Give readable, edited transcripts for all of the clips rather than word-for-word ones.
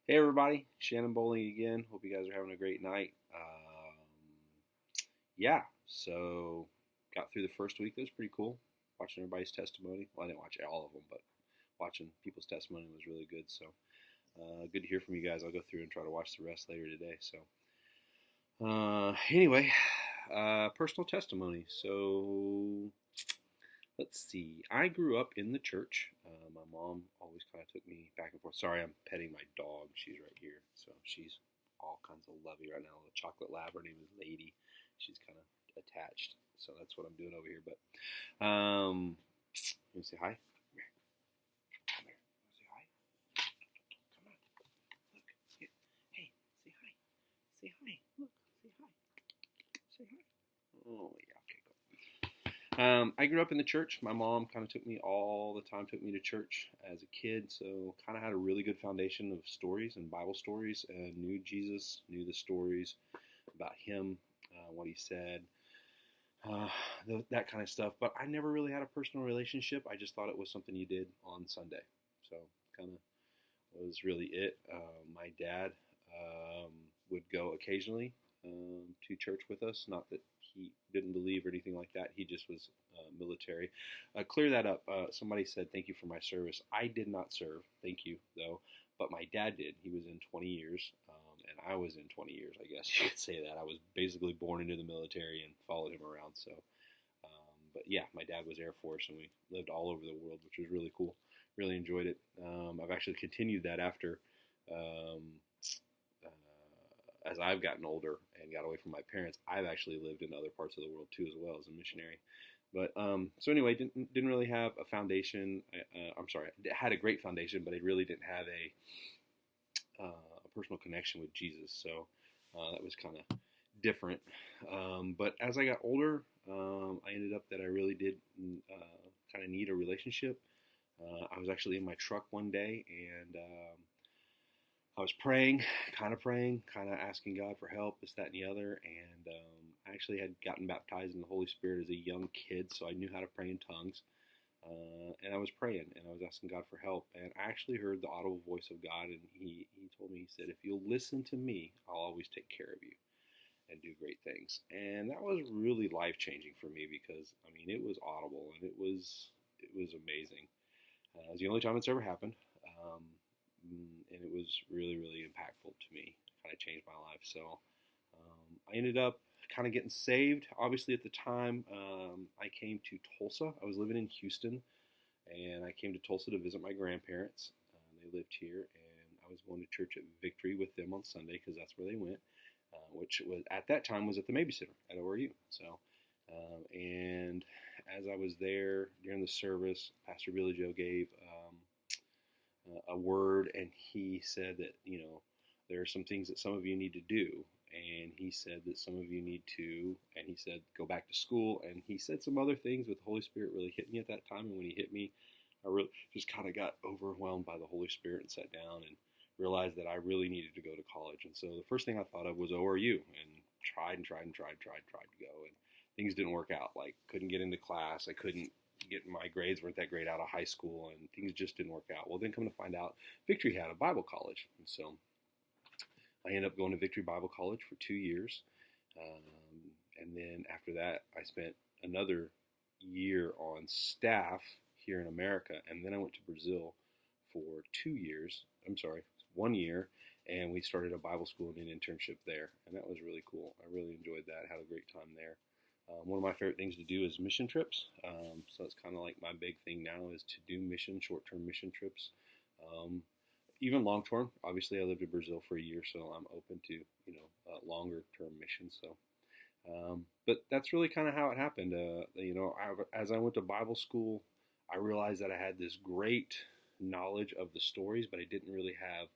Hey everybody, Shannon Bowling again. Hope you guys are having a great night. Yeah, so got through the first week. That was pretty cool. Watching everybody's testimony. Well, I didn't watch all of them, but watching people's testimony was really good. So good to hear from you guys. I'll go through and try to watch the rest later today. So anyway, personal testimony. So let's see. I grew up in the church. My mom always kind of took me back and forth. Sorry, I'm petting my dog. She's right here. So she's all kinds of lovey right now. The chocolate lab. Her name is Lady. She's kind of attached. So that's what I'm doing over here. But you want to say hi? Come here. Come here. You want to say hi? Come on. Look. Hey, say hi. Say hi. Look. Say hi. Say hi. Oh, yeah. Okay, go. I grew up in the church. My mom kind of took me all the time, took me to church as a kid, so kind of had a really good foundation of stories and Bible stories, and knew Jesus, knew the stories about him, what he said, uh, that kind of stuff. But I never really had a personal relationship. I just thought it was something you did on Sunday. So kind of was really it. My dad um, would go occasionally to church with us. Not that he didn't believe or anything like that. He just was military. Clear that up. Somebody said, "Thank you for my service." I did not serve. Thank you, though. But my dad did. He was in 20 years, and I was in 20 years, I guess you could say that. I was basically born into the military and followed him around. So, but yeah, my dad was Air Force, and we lived all over the world, which was really cool. Really enjoyed it. I've actually continued that after um, as I've gotten older and got away from my parents. I've actually lived in other parts of the world too, as well as a missionary. But so anyway, didn't really have a foundation. I'm sorry, I had a great foundation, but I really didn't have a personal connection with Jesus. So that was kind of different. But as I got older, I ended up that I really did kind of need a relationship. I was actually in my truck one day, and I was praying, kind of asking God for help, this, that, and the other. And I actually had gotten baptized in the Holy Spirit as a young kid, so I knew how to pray in tongues. And I was praying, and I was asking God for help. And I actually heard the audible voice of God, and he told me, he said, "If you'll listen to me, I'll always take care of you and do great things." And that was really life changing for me, because I mean, it was audible, and it was amazing. It was the only time it's ever happened. Um, and it was really, really impactful to me. It kind of changed my life. So I ended up kind of getting saved. Obviously, at the time, I came to Tulsa. I was living in Houston, and I came to Tulsa to visit my grandparents. They lived here, and I was going to church at Victory with them on Sunday, because that's where they went, which was at that time was at the Maybe Center at ORU. So, and as I was there during the service, Pastor Billy Joe gave a word, and he said that, there are some things that some of you need to do, and he said that some of you need to, and he said, go back to school, and he said some other things, but the Holy Spirit really hit me at that time. And when he hit me, I really just kind of got overwhelmed by the Holy Spirit and sat down and realized that I really needed to go to college. And so the first thing I thought of was ORU, and tried to go, and things didn't work out. Like, couldn't get into class. I couldn't get, my grades weren't that great out of high school, and things just didn't work out. Well, then come to find out, Victory had a Bible college, and so I ended up going to Victory Bible College for 2 years, and then after that, I spent another year on staff here in America, and then I went to Brazil for 2 years. I'm sorry, 1 year, and we started a Bible school and an internship there, and that was really cool. I really enjoyed that. Had a great time there. One of my favorite things to do is mission trips. So it's kind of like my big thing now is to do short-term mission trips. Even long-term. Obviously, I lived in Brazil for a year, so I'm open to longer-term missions. So, but that's really kind of how it happened. As I went to Bible school, I realized that I had this great knowledge of the stories, but I didn't really have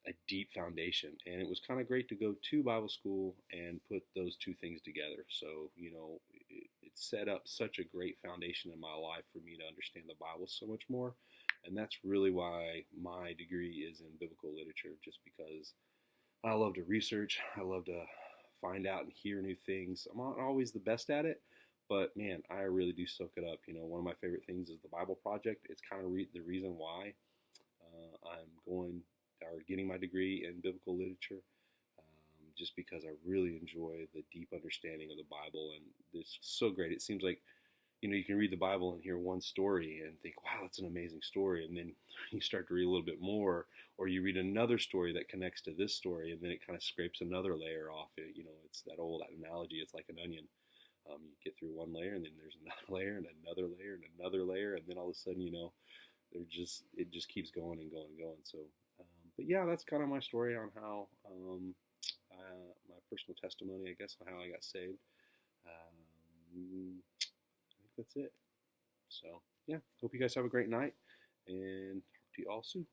a deep foundation. And it was kind of great to go to Bible school and put those two things together. So, it set up such a great foundation in my life for me to understand the Bible so much more. And that's really why my degree is in biblical literature, just because I love to research. I love to find out and hear new things. I'm not always the best at it, but man, I really do soak it up. One of my favorite things is the Bible Project. It's kind of the reason why I'm going or getting my degree in biblical literature, just because I really enjoy the deep understanding of the Bible, and it's so great. It seems like, you can read the Bible and hear one story and think, wow, that's an amazing story. And then you start to read a little bit more, or you read another story that connects to this story, and then it kind of scrapes another layer off it. It's that old analogy. It's like an onion. You get through one layer, and then there's another layer, and another layer, and another layer, and then all of a sudden, it just keeps going and going and going. So, but yeah, that's kind of my story on how my personal testimony, I guess, on how I got saved. I think that's it. So, yeah, hope you guys have a great night, and talk to you all soon.